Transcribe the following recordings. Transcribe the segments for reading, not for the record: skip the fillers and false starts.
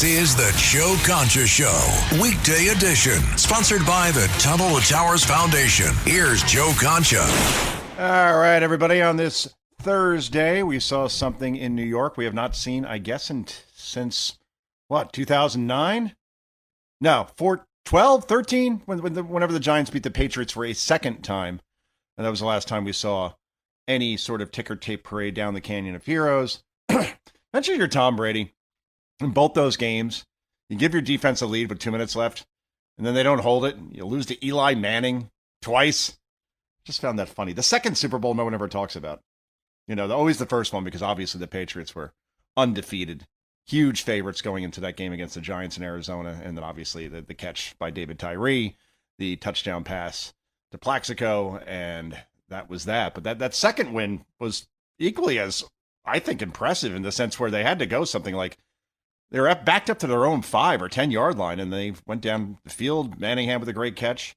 This is the Joe Concha Show, weekday edition, sponsored by the Tunnel to Towers Foundation. Here's Joe Concha. All right, everybody. On this Thursday, we saw something in New York we have not seen, I guess, since, 2009? No, 12, 13, whenever the Giants beat the Patriots for a second time. And that was the last time we saw any sort of ticker tape parade down the Canyon of Heroes. Mention your Tom Brady. In both those games, you give your defense a lead with 2 minutes left, and then they don't hold it. You lose to Eli Manning twice. Just found that funny. The second Super Bowl no one ever talks about. Always the first one, because obviously the Patriots were undefeated. Huge favorites going into that game against the Giants in Arizona. And then obviously the catch by David Tyree, the touchdown pass to Plaxico, and that was that. But that second win was equally as, I think, impressive in the sense where they had to go something like, they were backed up to their own 5 or 10 yard line, and they went down the field. Manningham with a great catch,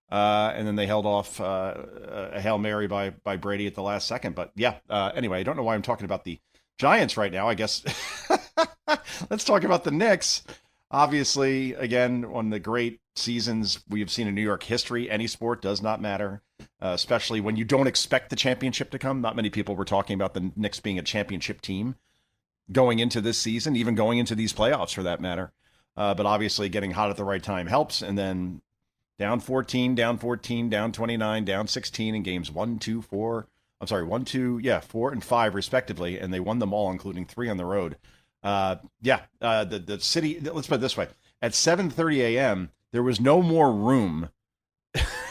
and then they held off a Hail Mary by Brady at the last second. But yeah, anyway, I don't know why I'm talking about the Giants right now. I guess let's talk about the Knicks. Obviously, again, one of the great seasons we have seen in New York history. Any sport does not matter, especially when you don't expect the championship to come. Not many people were talking about the Knicks being a championship team going into this season, even going into these playoffs for that matter. But obviously getting hot at the right time helps. And then down 14, down 29, down 16 in games 4 and 5 respectively. And they won them all, including 3 on the road. The city, let's put it this way. At 7:30 a.m., there was no more room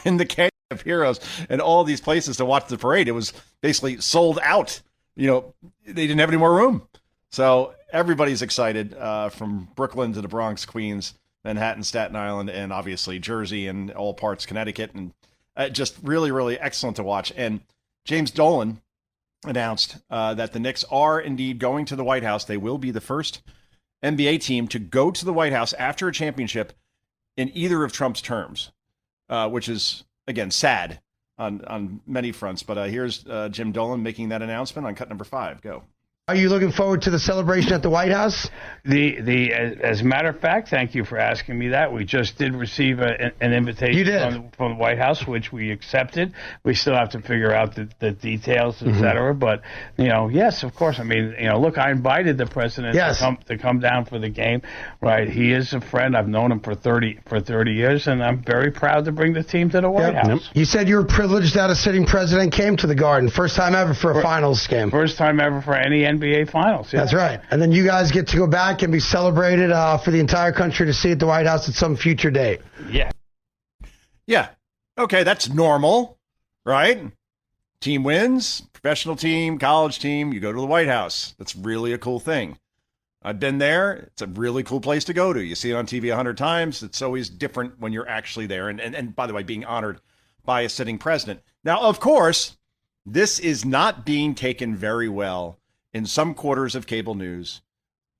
in the Canyon of Heroes and all these places to watch the parade. It was basically sold out. They didn't have any more room. So everybody's excited, from Brooklyn to the Bronx, Queens, Manhattan, Staten Island, and obviously Jersey and all parts Connecticut. And just really, really excellent to watch. And James Dolan announced that the Knicks are indeed going to the White House. They will be the first NBA team to go to the White House after a championship in either of Trump's terms, which is, again, sad on many fronts. But here's Jim Dolan making that announcement on cut number 5. Go. Are you looking forward to the celebration at the White House? As a matter of fact, thank you for asking me that. We just did receive an invitation from the White House, which we accepted. We still have to figure out the details, et cetera. But, yes, of course. I mean, look, I invited the president to come down for the game, right? He is a friend. I've known him for 30 years, and I'm very proud to bring the team to the White House. You said you were privileged that a sitting president came to the Garden. First time ever for a finals game. First time ever for any NBA Finals. Yeah. That's right. And then you guys get to go back and be celebrated for the entire country to see at the White House at some future date. Yeah. Yeah. Okay, that's normal, right? Team wins, professional team, college team, you go to the White House. That's really a cool thing. I've been there. It's a really cool place to go to. You see it on TV 100 times. It's always different when you're actually there. And by the way, being honored by a sitting president. Now, of course, this is not being taken very well in some quarters of cable news,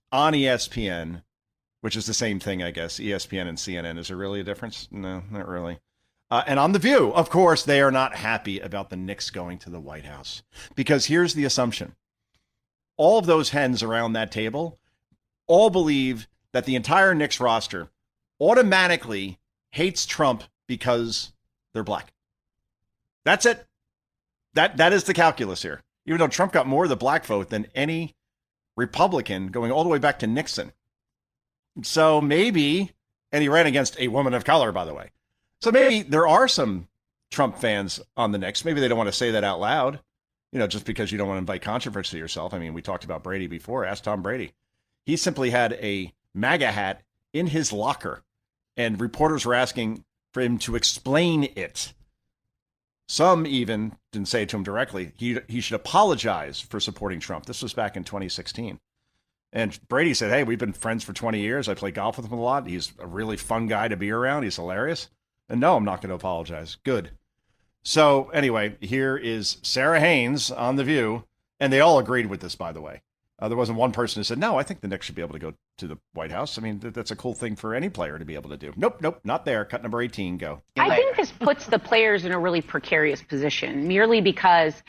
on ESPN, which is the same thing, I guess, ESPN and CNN. Is there really a difference? No, not really. And on The View, of course, they are not happy about the Knicks going to the White House. Because here's the assumption. All of those hens around that table all believe that the entire Knicks roster automatically hates Trump because they're black. That's it. That is the calculus here. Even though Trump got more of the black vote than any Republican going all the way back to Nixon. So maybe, and he ran against a woman of color, by the way. So maybe there are some Trump fans on the Knicks. Maybe they don't want to say that out loud, just because you don't want to invite controversy yourself. I mean, we talked about Brady before. Ask Tom Brady. He simply had a MAGA hat in his locker, and reporters were asking for him to explain it. Some even didn't say it to him directly. He should apologize for supporting Trump. This was back in 2016. And Brady said, hey, we've been friends for 20 years. I play golf with him a lot. He's a really fun guy to be around. He's hilarious. And no, I'm not going to apologize. Good. So anyway, here is Sarah Haynes on The View. And they all agreed with this, by the way. There wasn't one person who said, no, I think the Knicks should be able to go to the White House. I mean, that's a cool thing for any player to be able to do. Nope, not there. Cut number 18, go. I think this puts the players in a really precarious position merely because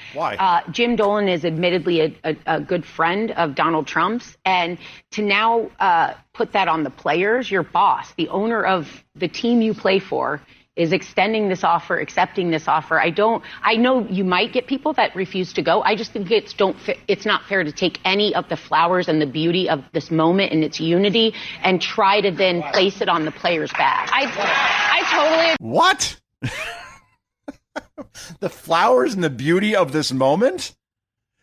Jim Dolan is admittedly a good friend of Donald Trump's. And to now put that on the players, your boss, the owner of the team you play for, is extending this offer, accepting this offer. I know you might get people that refuse to go. I just think it's not fair to take any of the flowers and the beauty of this moment and its unity and try to then place it on the players' back. I totally agree. What? The flowers and the beauty of this moment?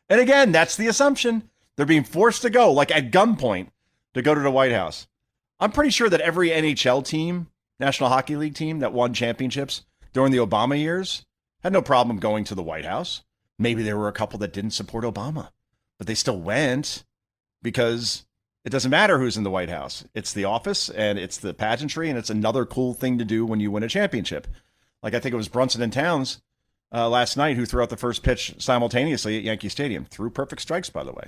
And again, that's the assumption. They're being forced to go, like at gunpoint, to go to the White House. I'm pretty sure that every NHL team, National Hockey League team that won championships during the Obama years had no problem going to the White House. Maybe there were a couple that didn't support Obama, but they still went because it doesn't matter who's in the White House. It's the office and it's the pageantry, and it's another cool thing to do when you win a championship. Like I think it was Brunson and Towns last night who threw out the first pitch simultaneously at Yankee Stadium. Threw perfect strikes, by the way.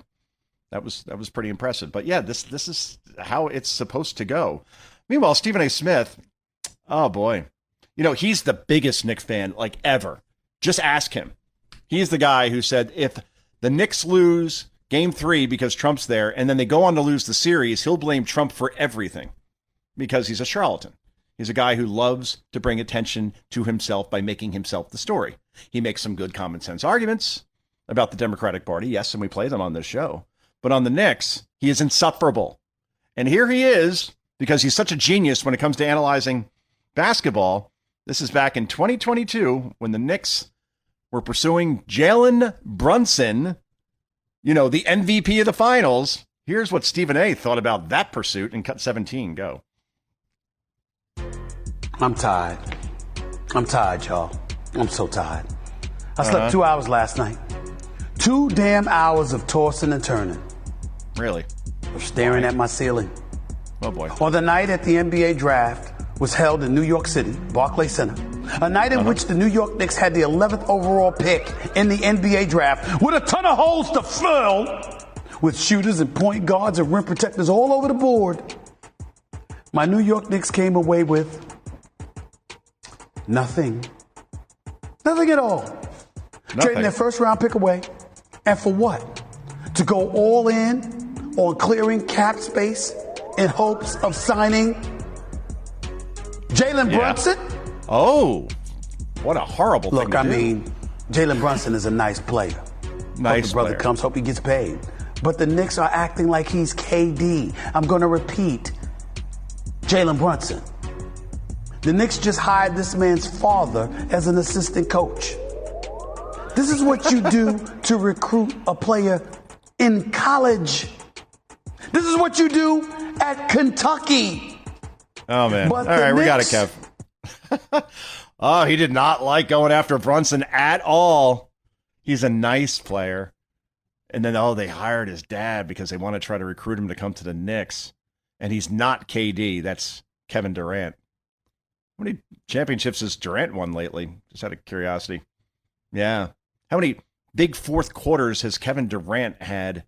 That was pretty impressive. But yeah, this is how it's supposed to go. Meanwhile, Stephen A. Smith, oh boy, he's the biggest Knicks fan like ever. Just ask him. He's the guy who said if the Knicks lose Game 3 because Trump's there, and then they go on to lose the series, he'll blame Trump for everything because he's a charlatan. He's a guy who loves to bring attention to himself by making himself the story. He makes some good common sense arguments about the Democratic Party, yes, and we play them on this show. But on the Knicks, he is insufferable. And here he is, because he's such a genius when it comes to analyzing basketball. This is back in 2022 when the Knicks were pursuing Jalen Brunson, the MVP of the finals. Here's what Stephen A. thought about that pursuit in cut 17. Go. I'm tired, y'all. I'm so tired. I slept 2 hours last night. 2 damn hours of tossing and turning. Really? Of staring at my ceiling. Oh, boy. On the night at the NBA draft was held in New York City, Barclays Center. A night in which the New York Knicks had the 11th overall pick in the NBA draft with a ton of holes to fill with shooters and point guards and rim protectors all over the board. My New York Knicks came away with nothing. Nothing at all. Trading their first round pick away. And for what? To go all in on clearing cap space in hopes of signing Jalen Brunson? Oh, what a horrible thing to do. Look, I mean, Jalen Brunson is a nice player. Nice the brother comes, hope he gets paid. But the Knicks are acting like he's KD. I'm going to repeat, Jalen Brunson. The Knicks just hired this man's father as an assistant coach. This is what you do to recruit a player in college. This is what you do at Kentucky. Oh, man. But all right, we got it, Kev. Oh, he did not like going after Brunson at all. He's a nice player. And then, they hired his dad because they want to try to recruit him to come to the Knicks. And he's not KD. That's Kevin Durant. How many championships has Durant won lately? Just out of curiosity. Yeah. How many big fourth quarters has Kevin Durant had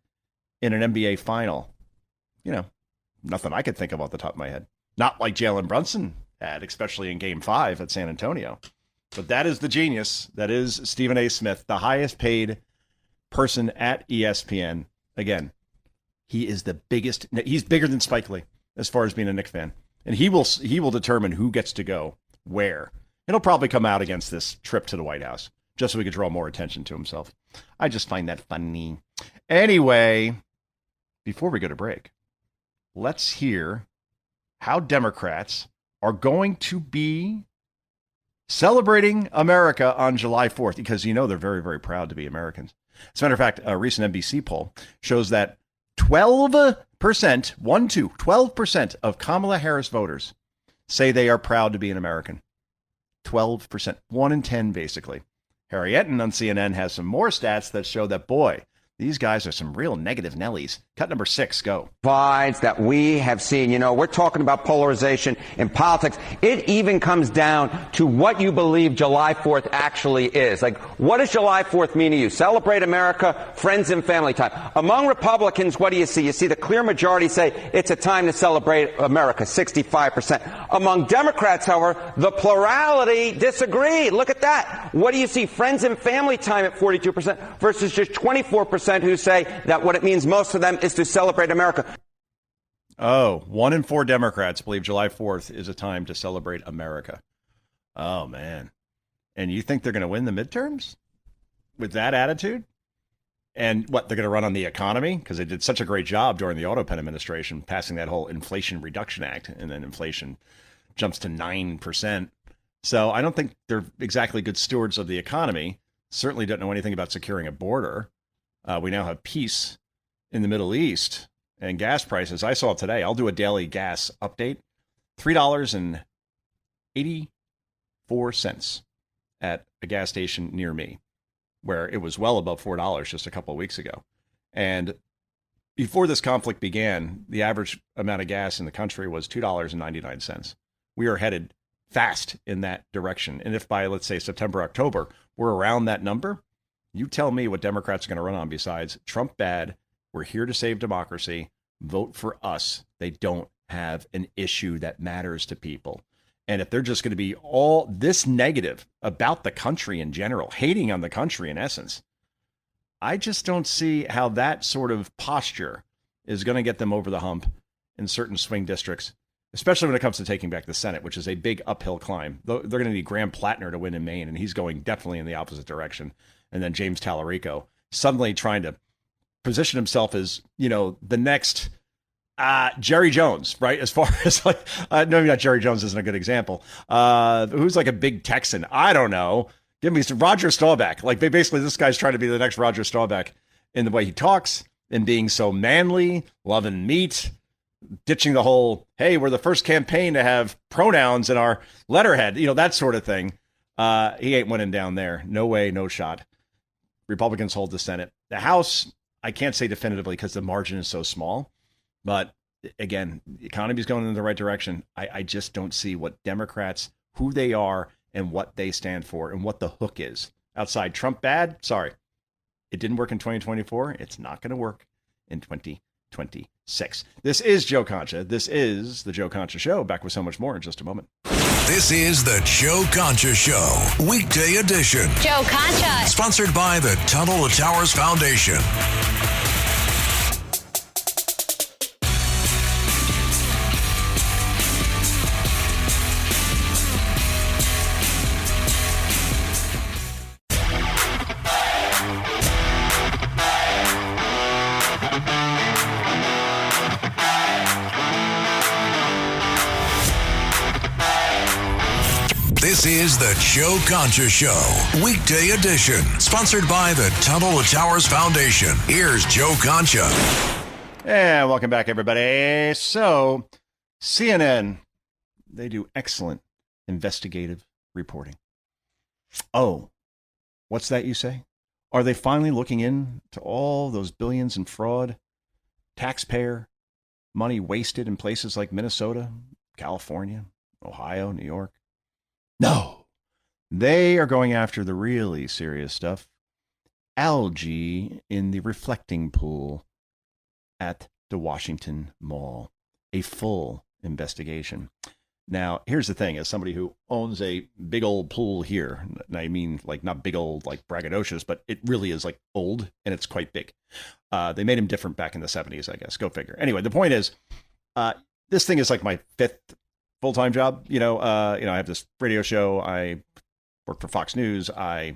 in an NBA final? Nothing I could think of off the top of my head. Not like Jalen Brunson had, especially in Game 5 at San Antonio. But that is the genius. That is Stephen A. Smith, the highest paid person at ESPN. Again, he is the biggest. He's bigger than Spike Lee as far as being a Knicks fan. And he will determine who gets to go where. It'll probably come out against this trip to the White House, just so he could draw more attention to himself. I just find that funny. Anyway, before we go to break, let's hear how Democrats are going to be celebrating America on July 4th, because they're very, very proud to be Americans. As a matter of fact, a recent NBC poll shows that 12% of Kamala Harris voters say they are proud to be an American. 12%, 1 in 10, basically. Harry Etten on CNN has some more stats that show that, boy, These guys are some real negative Nellies. Cut number 6, go. Divides that we have seen. You know, we're talking about polarization in politics. It even comes down to what you believe July 4th actually is. Like, what does July 4th mean to you? Celebrate America, friends and family time. Among Republicans, what do you see? You see the clear majority say it's a time to celebrate America, 65%. Among Democrats, however, the plurality disagree. Look at that. What do you see? Friends and family time at 42% versus just 24% who say that what it means most for them is to celebrate America. Oh, 1 in 4 Democrats believe July 4th is a time to celebrate America. Oh, man. And you think they're going to win the midterms with that attitude? And what, they're going to run on the economy? Because they did such a great job during the Auto Pen administration, passing that whole Inflation Reduction Act, and then inflation jumps to 9%. So I don't think they're exactly good stewards of the economy. Certainly don't know anything about securing a border. We now have peace in the Middle East, and gas prices. I saw today, I'll do a daily gas update, $3.84 at a gas station near me, where it was well above $4 just a couple of weeks ago. And before this conflict began, the average amount of gas in the country was $2.99. We are headed fast in that direction. And if by, let's say, September, October, we're around that number, you tell me what Democrats are going to run on besides Trump bad, we're here to save democracy, vote for us. They don't have an issue that matters to people. And if they're just going to be all this negative about the country in general, hating on the country in essence, I just don't see how that sort of posture is going to get them over the hump in certain swing districts, especially when it comes to taking back the Senate, which is a big uphill climb. They're going to need Graham Plattner to win in Maine, and he's going definitely in the opposite direction. And then James Tallarico suddenly trying to position himself as, you know, the next Jerry Jones, right? As far as like, no, maybe not Jerry Jones isn't a good example. Who's like a big Texan? I don't know. Give me some Roger Staubach. Like basically this guy's trying to be the next Roger Staubach in the way he talks and being so manly, loving meat, ditching the whole, hey, we're the first campaign to have pronouns in our letterhead, you know, that sort of thing. He ain't winning down there. No way, no shot. Republicans hold the Senate. The House, I can't say definitively because the margin is so small. But again, the economy's going in the right direction. I just don't see what Democrats, who they are and what they stand for and what the hook is. Outside Trump bad, sorry. It didn't work in 2024. It's not going to work in 2026. This is Joe Concha. This is the Joe Concha Show. Back with so much more in just a moment. This is the Joe Concha Show, weekday edition. Joe Concha. Sponsored by the Tunnel to Towers Foundation. This is the Joe Concha Show, weekday edition, sponsored by the Tunnel to Towers Foundation. Here's Joe Concha. And welcome back, everybody. So, CNN, they do excellent investigative reporting. Oh, what's that you say? Are they finally looking into all those billions in fraud, taxpayer money wasted in places like Minnesota, California, Ohio, New York? No, they are going after the really serious stuff. Algae in the reflecting pool at the Washington Mall. A full investigation. Now, here's the thing. As somebody who owns a big old pool here, and I mean like not big old like braggadocious, but it really is like old and it's quite big. They made him different back in the 70s, I guess. Go figure. Anyway, the point is, this thing is like my 5th full-time job. I have this radio show. I work for Fox News. I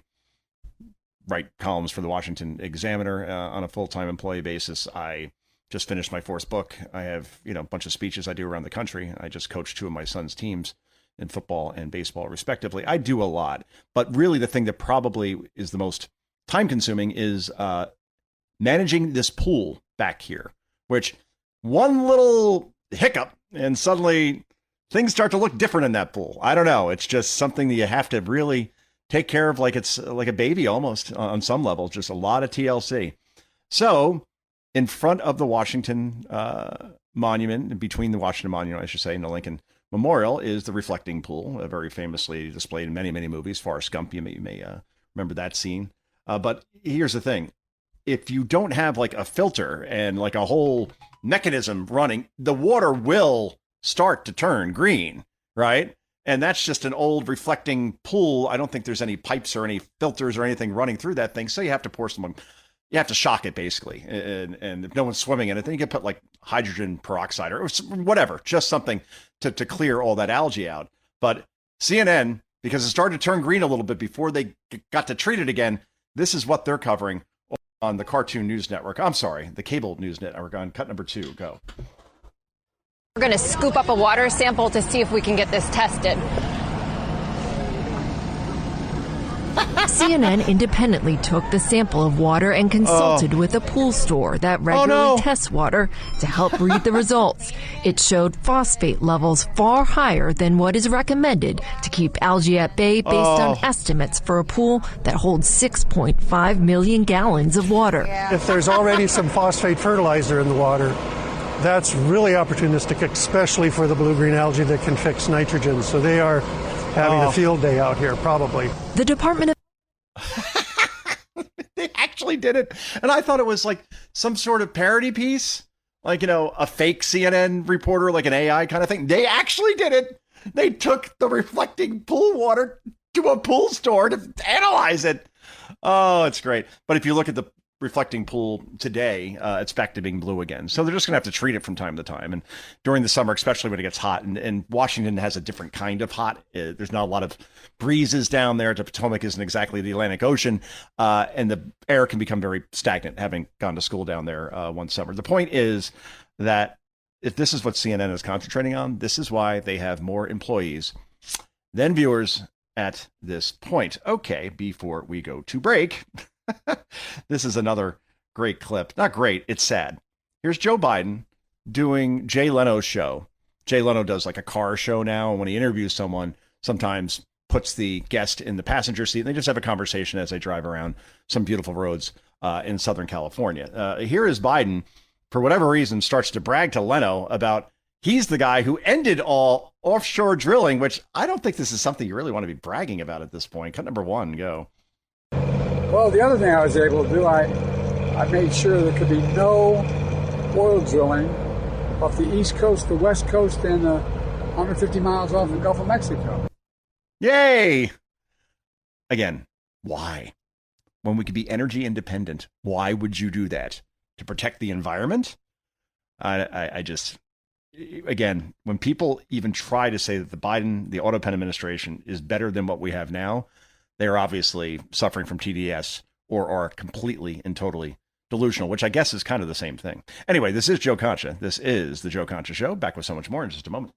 write columns for the Washington Examiner on a full-time employee basis. I just finished my 4th book. I have, a bunch of speeches I do around the country. I just coach 2 of my son's teams in football and baseball, respectively. I do a lot, but really the thing that probably is the most time-consuming is managing this pool back here, which one little hiccup and suddenly things start to look different in that pool. I don't know. It's just something that you have to really take care of like it's like a baby almost on some level, just a lot of TLC. So in front of the Washington Monument, between the Washington Monument, I should say, and the Lincoln Memorial, is the reflecting pool, very famously displayed in many, many movies. Forrest Gump, you may remember that scene. But here's the thing. If you don't have like a filter and like a whole mechanism running, the water will start to turn green, right? And that's just an old reflecting pool. I don't think there's any pipes or any filters or anything running through that thing. So you have to pour some, you have to shock it basically. And if no one's swimming in it, then you can put like hydrogen peroxide or whatever, just something to clear all that algae out. But CNN, because it started to turn green a little bit before they got to treat it again, this is what they're covering on the Cartoon News Network. I'm sorry, the Cable News Network on cut number 2. Go. We're going to scoop up a water sample to see if we can get this tested. CNN independently took the sample of water and consulted with a pool store that regularly tests water to help read the results. It showed phosphate levels far higher than what is recommended to keep algae at bay based on estimates for a pool that holds 6.5 million gallons of water. If there's already some phosphate fertilizer in the water, that's really opportunistic, especially for the blue-green algae that can fix nitrogen. So they are having a field day out here, probably. The Department of They actually did it. And I thought it was like some sort of parody piece, like, a fake CNN reporter, like an AI kind of thing. They actually did it. They took the reflecting pool water to a pool store to analyze it. Oh, it's great. But if you look at the reflecting pool today, it's back to being blue again. So they're just going to have to treat it from time to time. And during the summer, especially when it gets hot, and Washington has a different kind of hot. There's not a lot of breezes down there. The Potomac isn't exactly the Atlantic Ocean. And the air can become very stagnant, having gone to school down there one summer. The point is that if this is what CNN is concentrating on, this is why they have more employees than viewers at this point. Okay, before we go to break, this is another great clip. Not great, it's sad. Here's Joe Biden doing Jay Leno's show. Jay Leno does like a car show now, and when he interviews someone, sometimes puts the guest in the passenger seat, and they just have a conversation as they drive around some beautiful roads in Southern California. Here is Biden, for whatever reason, starts to brag to Leno about he's the guy who ended all offshore drilling, which I don't think this is something you really want to be bragging about at this point. Cut number 1, go. Well, the other thing I was able to do, I made sure there could be no oil drilling off the East Coast, the West Coast, and 150 miles off the Gulf of Mexico. Yay! Again, why? When we could be energy independent, why would you do that? To protect the environment? I just, again, when people even try to say that the Auto Pen administration is better than what we have now, they are obviously suffering from TDS or are completely and totally delusional, which I guess is kind of the same thing. Anyway, this is Joe Concha. This is the Joe Concha Show. Back with so much more in just a moment.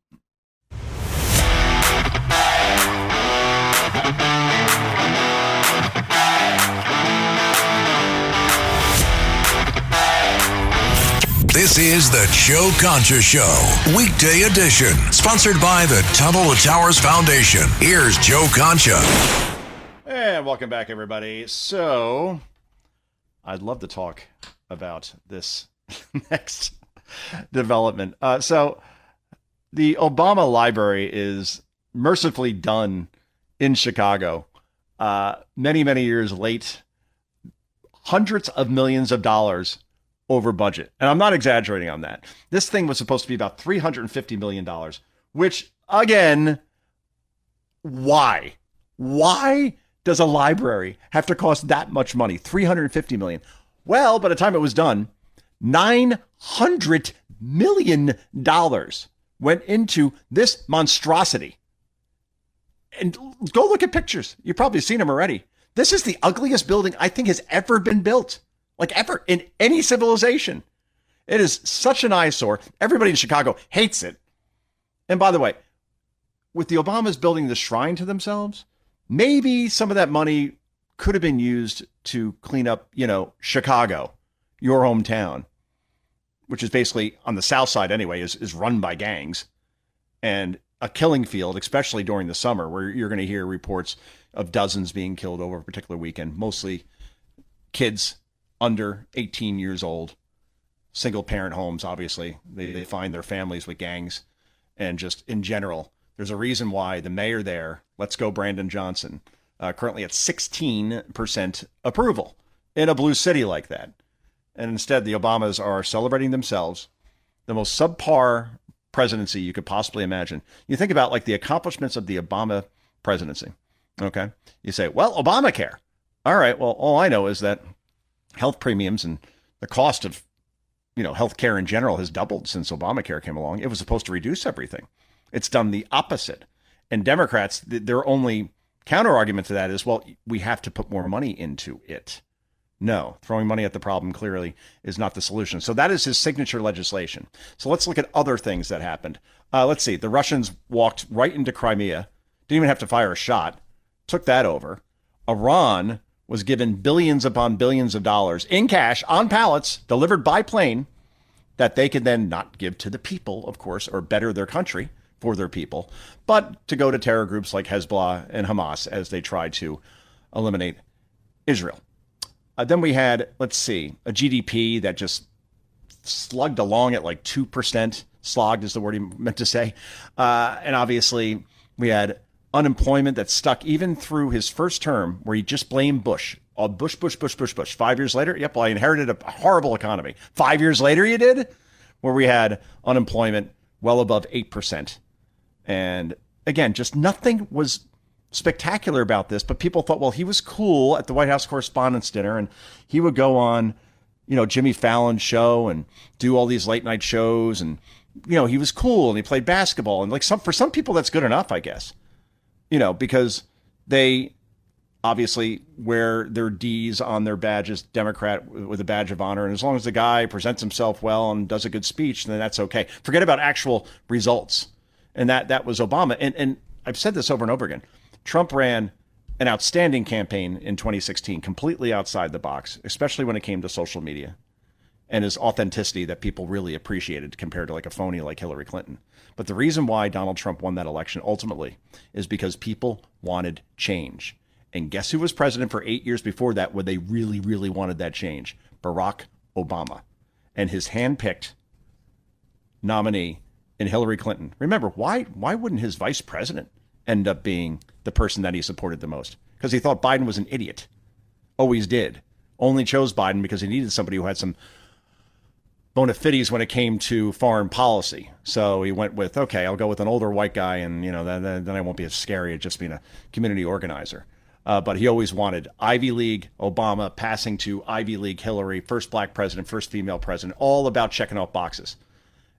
This is the Joe Concha Show, weekday edition, sponsored by the Tunnel to Towers Foundation. Here's Joe Concha. And welcome back, everybody. So, I'd love to talk about this next development. So, the Obama Library is mercifully done in Chicago. Many, many years late, hundreds of millions of dollars over budget. And I'm not exaggerating on that. This thing was supposed to be about $350 million, which, again, why? Why does a library have to cost that much money? $350 million. Well, by the time it was done, $900 million went into this monstrosity. And go look at pictures. You've probably seen them already. This is the ugliest building I think has ever been built. Like ever in any civilization. It is such an eyesore. Everybody in Chicago hates it. And by the way, with the Obamas building the shrine to themselves, maybe some of that money could have been used to clean up, Chicago, your hometown, which is basically on the south side anyway, is run by gangs. And a killing field, especially during the summer, where you're going to hear reports of dozens being killed over a particular weekend, mostly kids under 18 years old, single parent homes, obviously. They find their families with gangs. And just in general, there's a reason why the mayor there, let's go Brandon Johnson, currently at 16% approval in a blue city like that. And instead, the Obamas are celebrating themselves, the most subpar presidency you could possibly imagine. You think about like the accomplishments of the Obama presidency. Okay. You say, well, Obamacare. All right. Well, all I know is that health premiums and the cost of, health care in general has doubled since Obamacare came along. It was supposed to reduce everything. It's done the opposite. And Democrats, their only counter argument to that is, well, we have to put more money into it. No, throwing money at the problem clearly is not the solution. So that is his signature legislation. So let's look at other things that happened. Let's see. The Russians walked right into Crimea, didn't even have to fire a shot, took that over. Iran was given billions upon billions of dollars in cash on pallets delivered by plane that they could then not give to the people, of course, or better their country for their people, but to go to terror groups like Hezbollah and Hamas as they tried to eliminate Israel. Then we had, let's see, a GDP that just slugged along at like 2%. Slogged is the word he meant to say. And obviously we had unemployment that stuck even through his first term where he just blamed Bush. Oh, Bush. 5 years later, yep, well, I inherited a horrible economy. 5 years later, you did? Where we had unemployment well above 8%. And again, just nothing was spectacular about this, but people thought, well, he was cool at the White House Correspondents' Dinner, and he would go on, Jimmy Fallon's show and do all these late night shows, and he was cool and he played basketball, and for some people that's good enough, I guess, because they obviously wear their D's on their badges, Democrat with a badge of honor, and as long as the guy presents himself well and does a good speech, then that's okay. Forget about actual results, and that was Obama, and I've said this over and over again. Trump ran an outstanding campaign in 2016, completely outside the box, especially when it came to social media and his authenticity that people really appreciated compared to like a phony like Hillary Clinton. But the reason why Donald Trump won that election ultimately is because people wanted change. And guess who was president for 8 years before that when they really, really wanted that change? Barack Obama and his handpicked nominee in Hillary Clinton. Remember, why wouldn't his vice president end up being the person that he supported the most? Because he thought Biden was an idiot. Always did. Only chose Biden because he needed somebody who had some bona fides when it came to foreign policy. So he went with, okay, I'll go with an older white guy, and then I won't be as scary at just being a community organizer. But he always wanted Ivy League Obama passing to Ivy League Hillary, first black president, first female president, all about checking off boxes.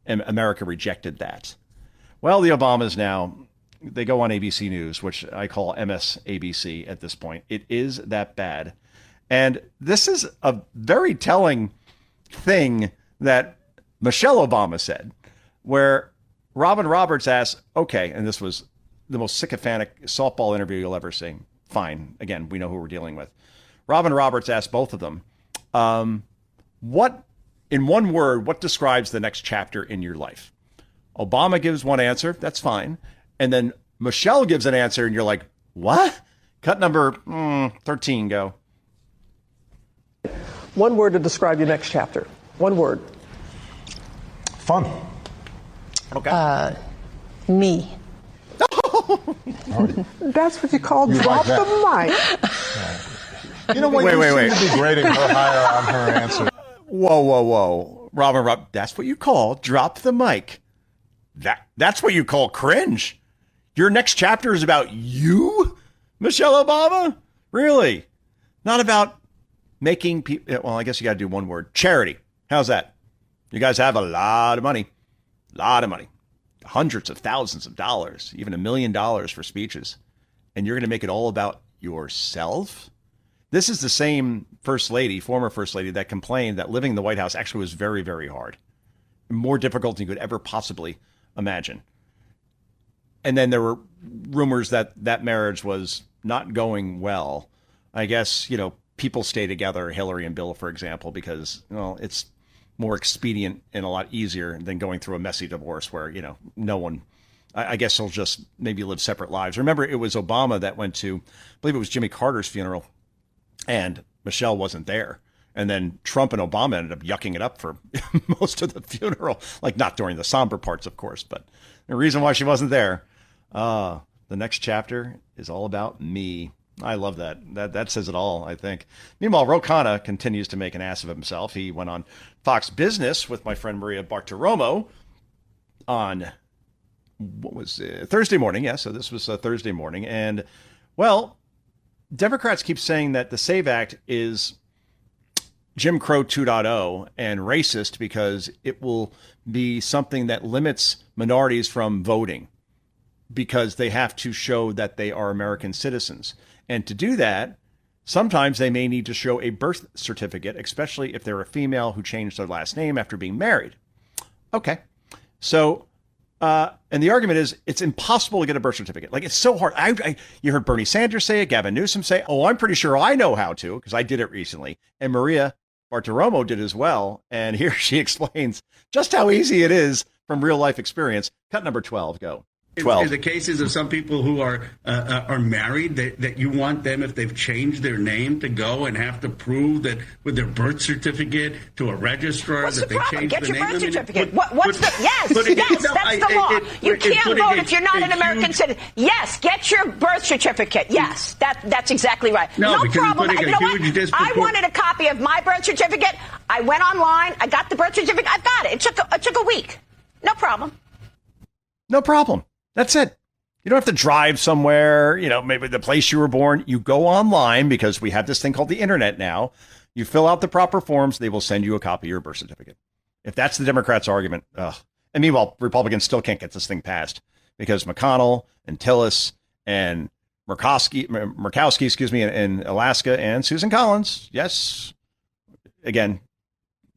And America rejected that. Well, the Obamas now, they go on ABC News, which I call MSABC at this point. It is that bad. And this is a very telling thing that Michelle Obama said, where Robin Roberts asked, okay, and this was the most sycophantic softball interview you'll ever see. Fine. Again, we know who we're dealing with. Robin Roberts asked both of them, in one word, what describes the next chapter in your life? Obama gives one answer. That's fine. And then Michelle gives an answer, and you're like, what? Cut number 13, go. One word to describe your next chapter. One word. Fun. Okay. Me. That's what you call drop the mic. You know what? Wait. You seem to be grading her higher on her answer. Whoa. Robin, that's what you call drop the mic. That's what you call cringe. Your next chapter is about you, Michelle Obama? Really? Not about making people, well, I guess you got to do one word. Charity. How's that? You guys have a lot of money. Hundreds of thousands of dollars, even $1 million for speeches. And you're going to make it all about yourself? This is the same former first lady, that complained that living in the White House actually was very, very hard. More difficult than you could ever possibly imagine. And then there were rumors that that marriage was not going well. I guess, people stay together, Hillary and Bill, for example, because, it's more expedient and a lot easier than going through a messy divorce where, no one, I guess they'll just maybe live separate lives. Remember, it was Obama that went to, I believe it was Jimmy Carter's funeral, and Michelle wasn't there. And then Trump and Obama ended up yucking it up for most of the funeral, like not during the somber parts, of course, but the reason why she wasn't there. The next chapter is all about me. I love that. That says it all, I think. Meanwhile, Joe Concha continues to make an ass of himself. He went on Fox Business with my friend Maria Bartiromo on, Thursday morning. Yeah, so this was Thursday morning. And, well, Democrats keep saying that the SAVE Act is Jim Crow 2.0 and racist because it will be something that limits minorities from voting because they have to show that they are American citizens. And to do that, sometimes they may need to show a birth certificate, especially if they're a female who changed their last name after being married. Okay. So, and the argument is it's impossible to get a birth certificate. Like, it's so hard. You heard Bernie Sanders say it, Gavin Newsom say, oh, I'm pretty sure I know how to, because I did it recently. And Maria Bartiromo did as well. And here she explains just how easy it is from real life experience. Cut number 12, go. 12. In the cases of some people who are married, that you want them, if they've changed their name, to go and have to prove that with their birth certificate to a registrar what's that the they problem? changed Get the your name. birth certificate. Yes, that's the law. You can't vote if you're not an American citizen. Yes, get your birth certificate. Yes, that's exactly right. No problem. You know what? I wanted a copy of my birth certificate. I went online. I got the birth certificate. I got it. It took a week. No problem. No problem. That's it. You don't have to drive somewhere, maybe the place you were born. You go online because we have this thing called the internet now. You fill out the proper forms. They will send you a copy of your birth certificate. If that's the Democrats' argument. And meanwhile, Republicans still can't get this thing passed because McConnell and Tillis and Murkowski, in Alaska, and Susan Collins. Yes. Again,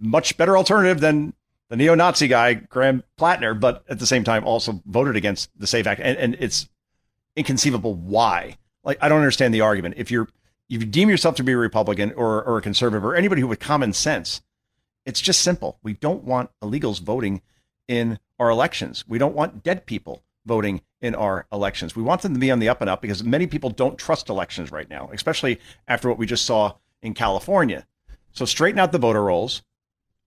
much better alternative than the neo-Nazi guy, Graham Plattner, but at the same time also voted against the SAFE Act. And it's inconceivable why. Like, I don't understand the argument. If you deem yourself to be a Republican or a conservative or anybody who with common sense, it's just simple. We don't want illegals voting in our elections. We don't want dead people voting in our elections. We want them to be on the up and up because many people don't trust elections right now, especially after what we just saw in California. So straighten out the voter rolls.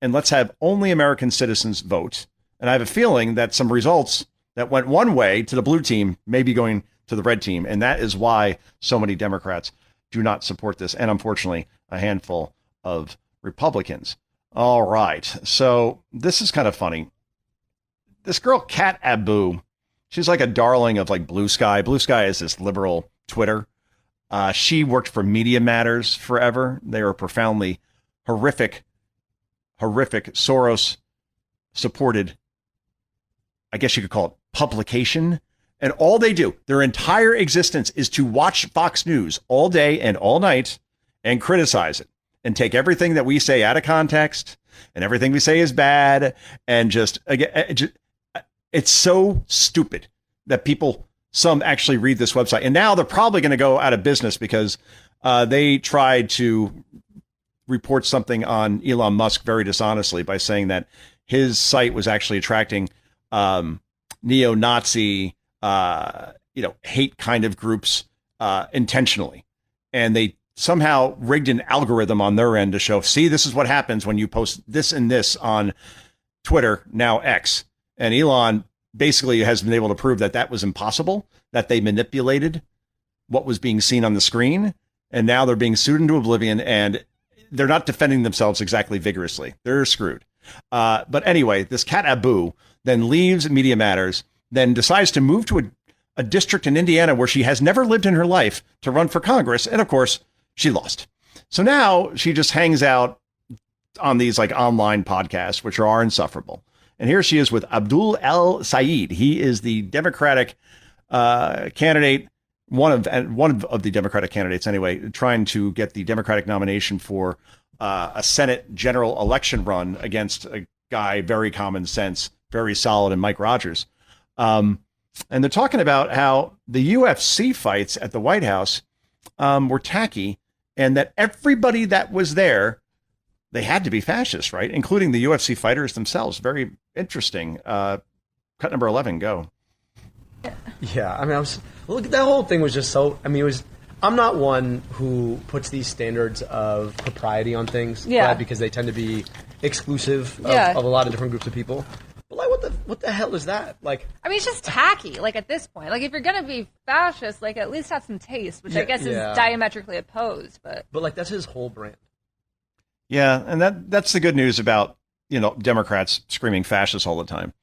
And let's have only American citizens vote. And I have a feeling that some results that went one way to the blue team may be going to the red team. And that is why so many Democrats do not support this. And unfortunately, a handful of Republicans. All right. So this is kind of funny. This girl, Kat Abu, she's like a darling of like Blue Sky. Blue Sky is this liberal Twitter. She worked for Media Matters forever. They were profoundly horrific Soros supported, I guess you could call it publication. And all they do, their entire existence is to watch Fox News all day and all night and criticize it and take everything that we say out of context and everything we say is bad. And it's so stupid that some actually read this website. And now they're probably going to go out of business because they tried to report something on Elon Musk very dishonestly by saying that his site was actually attracting neo-Nazi, hate kind of groups intentionally. And they somehow rigged an algorithm on their end to show, see, this is what happens when you post this and this on Twitter, now X. And Elon basically has been able to prove that that was impossible, that they manipulated what was being seen on the screen. And now they're being sued into oblivion, and they're not defending themselves exactly vigorously. They're screwed. But anyway, this Kat Abu then leaves Media Matters, then decides to move to a district in Indiana where she has never lived in her life to run for Congress. And of course, she lost. So now she just hangs out on these like online podcasts, which are insufferable. And here she is with Abdul El Sayed. He is the Democratic candidate, one of the Democratic candidates anyway, trying to get the Democratic nomination for a Senate general election run against a guy, very common sense, very solid, and Mike Rogers. And they're talking about how the UFC fights at the White House were tacky, and that everybody that was there, they had to be fascist, right? Including the UFC fighters themselves. Very interesting. Cut number 11, go. Yeah, I mean, that whole thing was just so, I mean, I'm not one who puts these standards of propriety on things, right, because they tend to be exclusive of a lot of different groups of people. But like, what the hell is that? Like, I mean, it's just tacky. Like at this point, like if you're gonna be fascist, like at least have some taste, which I guess is diametrically opposed. But like that's his whole brand. Yeah, and that's the good news about Democrats screaming fascist all the time.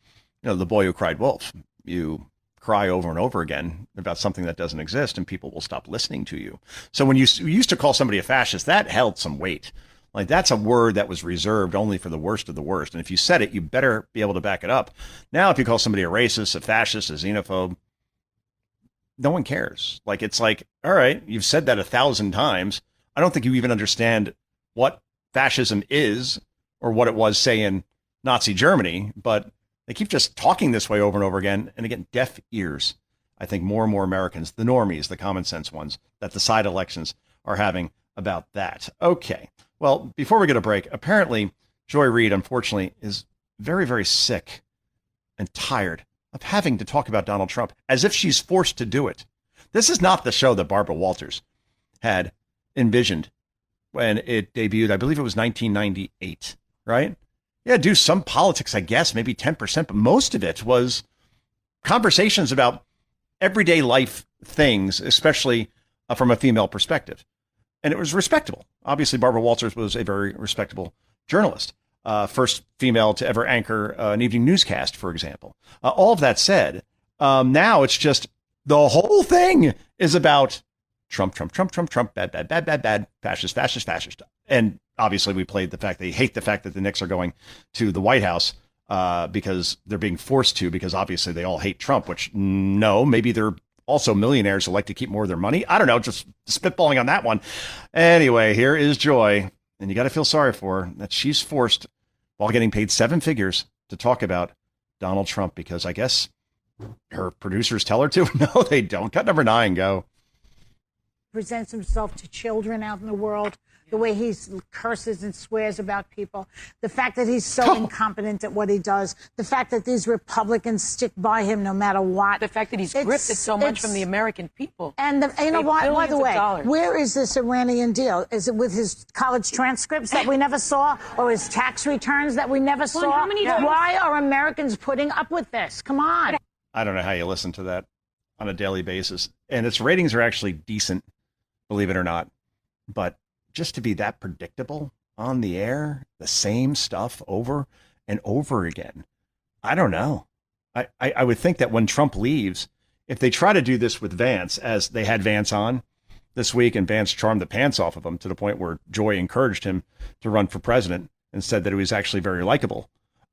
The boy who cried wolf. You cry over and over again about something that doesn't exist, and people will stop listening to you. So when you used to call somebody a fascist, that held some weight. Like that's a word that was reserved only for the worst of the worst. And if you said it, you better be able to back it up. Now, if you call somebody a racist, a fascist, a xenophobe, no one cares. Like, it's like, all right, you've said that 1,000 times. I don't think you even understand what fascism is or what it was, say, in Nazi Germany, but they keep just talking this way over and over again. And again, deaf ears. I think more and more Americans, the normies, the common sense ones, that the side elections are having about that. Okay. Well, before we get a break, apparently Joy Reid, unfortunately, is very, very sick and tired of having to talk about Donald Trump as if she's forced to do it. This is not the show that Barbara Walters had envisioned when it debuted. I believe it was 1998, right? Yeah, do some politics, I guess, maybe 10%, but most of it was conversations about everyday life things, especially from a female perspective. And it was respectable. Obviously, Barbara Walters was a very respectable journalist. First female to ever anchor an evening newscast, for example. All of that said, now it's just the whole thing is about Trump, bad, fascist. And obviously, we played the fact they hate the fact that the Knicks are going to the White House because they're being forced to, because obviously they all hate Trump, which no, maybe they're also millionaires who like to keep more of their money. I don't know, just spitballing on that one. Anyway, here is Joy, and you got to feel sorry for her that she's forced, while getting paid 7 figures, to talk about Donald Trump because I guess her producers tell her to. No, they don't. Cut number 9, go. Presents himself to children out in the world, the way he curses and swears about people, the fact that he's so incompetent at what he does, the fact that these Republicans stick by him no matter what. The fact that he's grifted so much from the American people. And you know what, by the way, where is this Iranian deal? Is it with his college transcripts that we never saw, or his tax returns that we never saw? Why are Americans putting up with this? Come on. I don't know how you listen to that on a daily basis. And its ratings are actually decent, believe it or not. But just to be that predictable on the air, the same stuff over and over again. I don't know. I would think that when Trump leaves, if they try to do this with Vance, as they had Vance on this week, and Vance charmed the pants off of him to the point where Joy encouraged him to run for president and said that he was actually very likable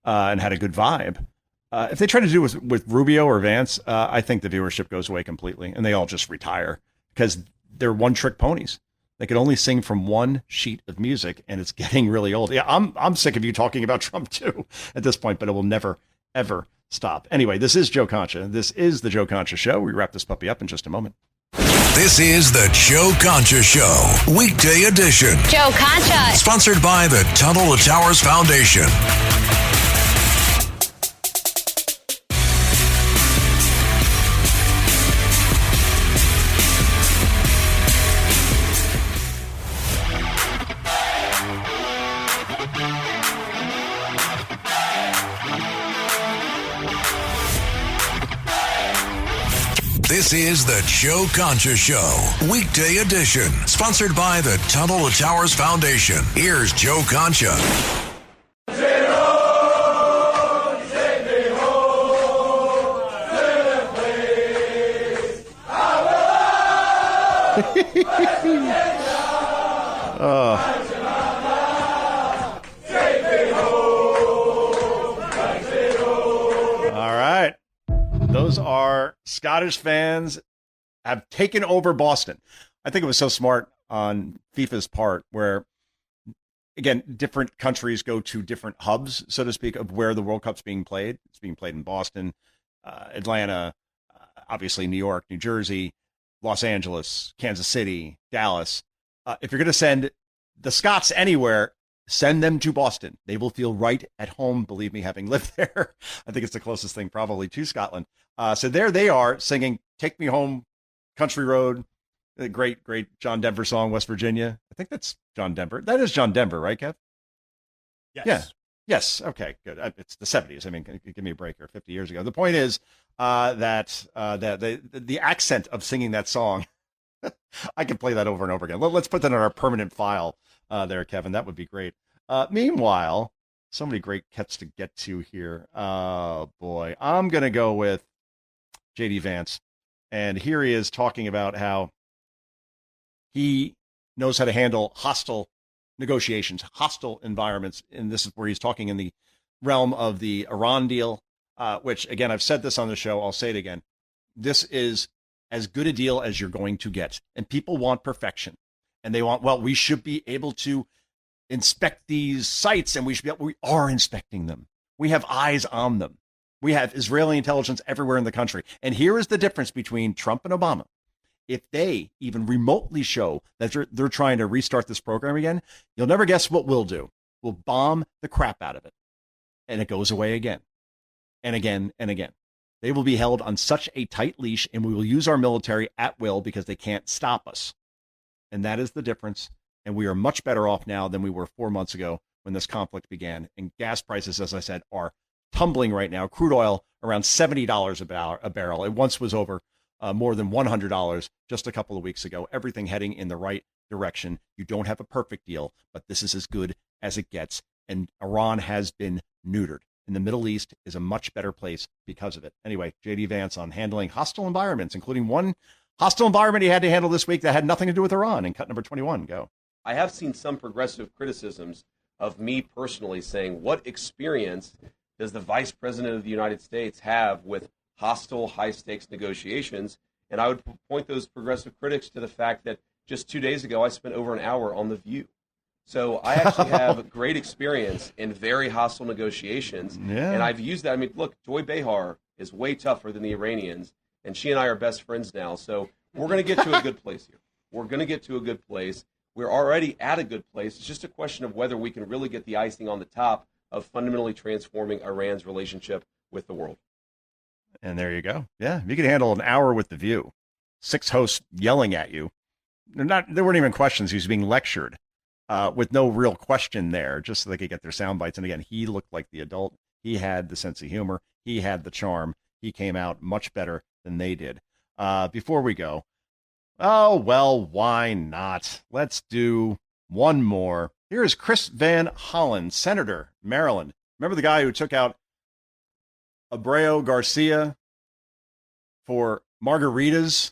and had a good vibe. If they try to do it with Rubio or Vance, I think the viewership goes away completely and they all just retire because they're one-trick ponies. They could only sing from one sheet of music, and it's getting really old. Yeah, I'm sick of you talking about Trump, too, at this point, but it will never, ever stop. Anyway, this is Joe Concha. This is the Joe Concha Show. We wrap this puppy up in just a moment. This is the Joe Concha Show, weekday edition. Joe Concha. Sponsored by the Tunnel to Towers Foundation. This is the Joe Concha Show, weekday edition, sponsored by the Tunnel to Towers Foundation. Here's Joe Concha. All right. Those are Scottish fans have taken over Boston. I think it was so smart on FIFA's part where, again, different countries go to different hubs, so to speak, of where the World Cup's being played. It's being played in Boston, Atlanta, obviously New York, New Jersey, Los Angeles, Kansas City, Dallas. If you're going to send the Scots anywhere, send them to Boston. They will feel right at home, believe me, having lived there. I think it's the closest thing probably to Scotland. So there they are singing Take Me Home, Country Road, The great John Denver song, West Virginia. I think that's John Denver. That is John Denver, right, Kev? Yes. Yeah. Yes. Okay, good. It's the 70s. I mean, give me a break here, 50 years ago. The point is that the accent of singing that song, I can play that over and over again. Let's put that in our permanent file there, Kevin. That would be great. Meanwhile, so many great cuts to get to here. Oh, boy. I'm going to go with JD Vance. And here he is talking about how he knows how to handle hostile negotiations, hostile environments. And this is where he's talking in the realm of the Iran deal, which, again, I've said this on the show. I'll say it again. This is as good a deal as you're going to get. And people want perfection. And they want, well, we should be able to inspect these sites, and we are inspecting them. We have eyes on them. We have Israeli intelligence everywhere in the country. And here is the difference between Trump and Obama. If they even remotely show that they're trying to restart this program again, you'll never guess what we'll do. We'll bomb the crap out of it. And it goes away again and again and again. They will be held on such a tight leash, and we will use our military at will because they can't stop us. And that is the difference. And we are much better off now than we were 4 months ago when this conflict began. And gas prices, as I said, are tumbling right now. Crude oil around $70 a barrel. It once was over more than $100 just a couple of weeks ago. Everything heading in the right direction. You don't have a perfect deal, but this is as good as it gets. And Iran has been neutered. And the Middle East is a much better place because of it. Anyway, JD Vance on handling hostile environments, including one hostile environment he had to handle this week that had nothing to do with Iran. In cut number 21, go. I have seen some progressive criticisms of me personally saying, what experience does the Vice President of the United States have with hostile, high-stakes negotiations? And I would point those progressive critics to the fact that just 2 days ago, I spent over an hour on The View. So I actually have great experience in very hostile negotiations. Yeah. And I've used that. I mean, look, Joy Behar is way tougher than the Iranians, and she and I are best friends now. So we're going to get to a good place here. We're going to get to a good place. We're already at a good place. It's just a question of whether we can really get the icing on the top of fundamentally transforming Iran's relationship with the world. And there you go. Yeah, you can handle an hour with The View. 6 hosts yelling at you. There weren't even questions. He was being lectured with no real question there, just so they could get their sound bites. And again, he looked like the adult. He had the sense of humor. He had the charm. He came out much better than they did. Before we go, oh, well, why not? Let's do one more. Here is Chris Van Hollen, Senator, Maryland. Remember the guy who took out Abreu Garcia for margaritas?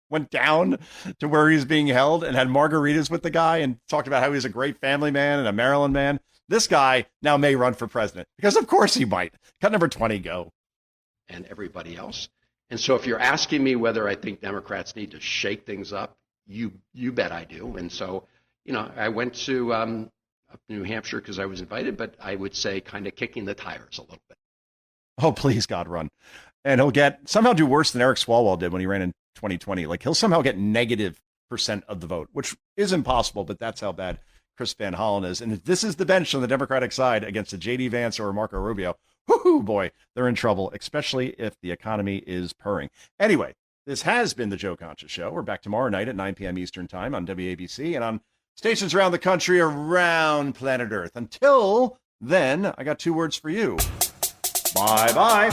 Went down to where he's being held and had margaritas with the guy and talked about how he's a great family man and a Maryland man. This guy now may run for president because, of course, he might. Cut number 20, go. And everybody else. And so if you're asking me whether I think Democrats need to shake things up, you bet I do. And so, I went to up New Hampshire because I was invited, but I would say kind of kicking the tires a little bit. Oh, please, God, run. And he'll somehow do worse than Eric Swalwell did when he ran in 2020. Like, he'll somehow get -% of the vote, which is impossible, but that's how bad Chris Van Hollen is. And if this is the bench on the Democratic side against a JD Vance or Marco Rubio, whoo, boy, they're in trouble, especially if the economy is purring. Anyway, this has been the Joe Concha Show. We're back tomorrow night at 9 p.m. Eastern Time on WABC and on stations around the country, around planet Earth. Until then, I got 2 words for you. Bye-bye.